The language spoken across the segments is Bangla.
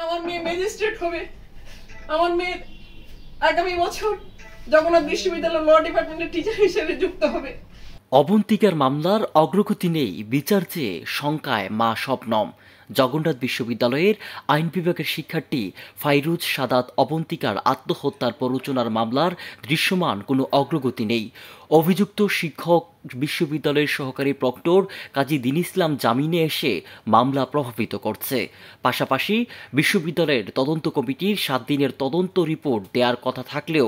আমার মেয়ে ম্যাজিস্ট্রেট হবে। আমার মেয়ে আগামী বছর জগন্নাথ বিশ্ববিদ্যালয়ের ল ডিপার্টমেন্টের টিচার হিসেবে যুক্ত হবে। অবন্তিকার মামলার অগ্রগতি নেই, বিচার চেয়ে শঙ্কায় মা শবনম। জগন্নাথ বিশ্ববিদ্যালয়ের আইন বিভাগের শিক্ষার্থী ফাইরুজ সাদাত অবন্তিকার আত্মহত্যার প্ররোচনার মামলার দৃশ্যমান কোনো অগ্রগতি নেই। অভিযুক্ত শিক্ষক বিশ্ববিদ্যালয়ের সহকারী প্রক্টর কাজী দীন ইসলাম জামিনে এসে মামলা প্রভাবিত করছে। পাশাপাশি বিশ্ববিদ্যালয়ের তদন্ত কমিটির 7 দিনের তদন্ত রিপোর্ট দেওয়ার কথা থাকলেও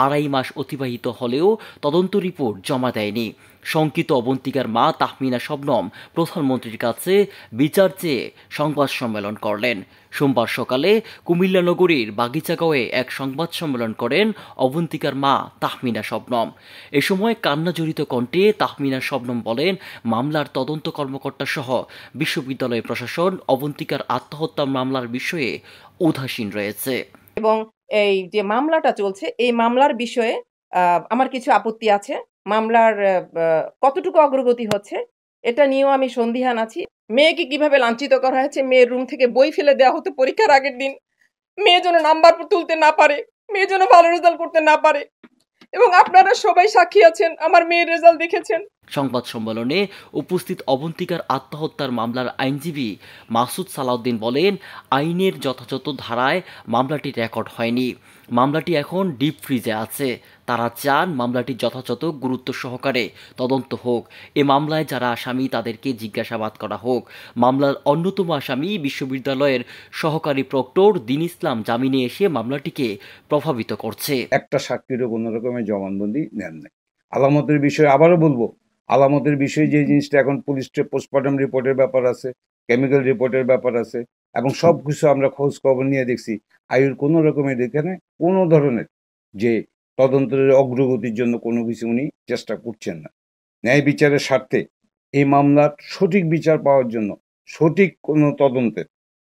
2.5 মাস অতিবাহিত হলেও তদন্ত রিপোর্ট জমা দেয়নি। শঙ্কিত অবন্তিকার মা তাহমিনা শবনম প্রধানমন্ত্রীর কাছে বিচার চেয়ে সংবাদ সম্মেলন করলেন। সোমবার সকালে কুমিল্লা নগরীর বাগিচাগাঁওয়ে এক সংবাদ সম্মেলন করেন অবন্তিকার মা তাহমিনা শবনম। এ সময় কান্নাজড়িত কণ্ঠে তাহমিনা শবনম বলেন, মামলার তদন্ত কর্মকর্তা সহ বিশ্ববিদ্যালয় প্রশাসন অবন্তিকার আত্মহত্যা মামলার বিষয়ে উদাসীন রয়েছে এবং এই যে মামলাটা চলছে এই মামলার বিষয়ে আমার কিছু আপত্তি আছে। মামলার কতটুকু অগ্রগতি হচ্ছে এটা নিয়েও আমি সন্দিহান আছি। মেয়েকে কিভাবে লাঞ্ছিত করা হয়েছে, মেয়ের রুম থেকে বই ফেলে দেওয়া হতো পরীক্ষার আগের দিন, মেয়ে যেন নাম্বার তুলতে না পারে, মেয়ে যেন ভালো রেজাল্ট করতে না পারে, এবং আপনারা সবাই সাক্ষী আছেন, আমার মেয়ের রেজাল্ট দেখেছেন। সংবাদ সম্মেলনে উপস্থিত অবন্তিকার আত্মহত্যার মামলার আইনজীবী মাসুদ সালাউদ্দিন বলেন, আইনের যথাযথ ধারায় মামলাটি রেকর্ড হয়নি। মামলাটি এখন ডিপ ফ্রিজে আছে। তারা চান মামলাটি যথাযথ গুরুত্ব সহকারে তদন্ত হোক। এ মামলায় যারা আসামি তাদেরকে জিজ্ঞাসাবাদ করা হোক। মামলার অন্যতম আসামি বিশ্ববিদ্যালয়ের সহকারী প্রক্টর দীন ইসলাম জামিনে এসে মামলাটিকে প্রভাবিত করছে। একটা সাক্ষীরও কোনো রকমের জবানবন্দি নেন নাই। আলামতের বিষয়ে আবারও বলবো, আলামতের বিষয়ে যে জিনিসটা এখন পুলিশের পোস্টমর্টম রিপোর্টের ব্যাপার আছে, কেমিক্যাল রিপোর্টের ব্যাপার আছে, এবং সব কিছু আমরা খোঁজ খবর নিয়ে দেখছি, আয়ুর কোনো রকমের এখানে কোনো ধরনের যে তদন্তের অগ্রগতির জন্য কোনো কিছু উনি চেষ্টা করছেন না। ন্যায় বিচারের স্বার্থে এই মামলার সঠিক বিচার পাওয়ার জন্য সঠিক কোনো তদন্তের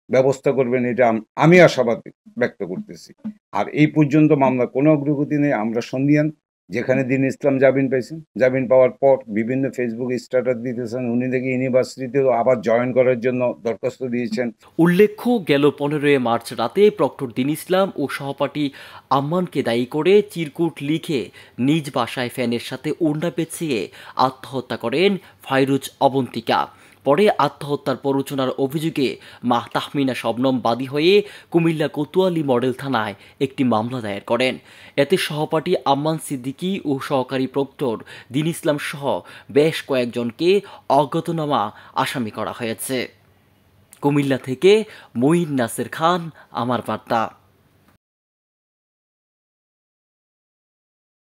ব্যবস্থা করবেন, এটা আমি আশাবাদ ব্যক্ত করতেছি। আর এই পর্যন্ত মামলা কোনো অগ্রগতি নেই। আমরা সন্দিহান। যেখানে দীন ইসলাম জামিন পাইছেন, জামিন পাওয়ার পর বিভিন্ন ফেসবুকে স্ট্যাটাস দিতেছেন, উনি দেখি ইউনিভার্সিটিতেও আবার জয়েন করার জন্য দরখাস্ত দিয়েছেন। উল্লেখ্য, গেল 15 মার্চ রাতে প্রক্টর দীন ইসলাম ও সহপাঠী আম্মানকে দায়ী করে চিরকুট লিখে নিজ বাসায় ফ্যানের সাথে ওড়না পেঁচিয়ে আত্মহত্যা করেন ফাইরুজ অবন্তিকা। পরে আত্মহত্যার প্ররোচনার অভিযোগে মা তাহমিনা শবনম বাদী হয়ে কুমিল্লা কোতোয়ালি মডেল থানায় একটি মামলা দায়ের করেন। এতে সহপাঠী আম্মান সিদ্দিকী ও সহকারী প্রক্টর দীন ইসলাম সহ বেশ কয়েকজনকে অজ্ঞাতনামা আসামি করা হয়েছে। কুমিল্লা থেকে মঈন নাসের খান, আমার বার্তা।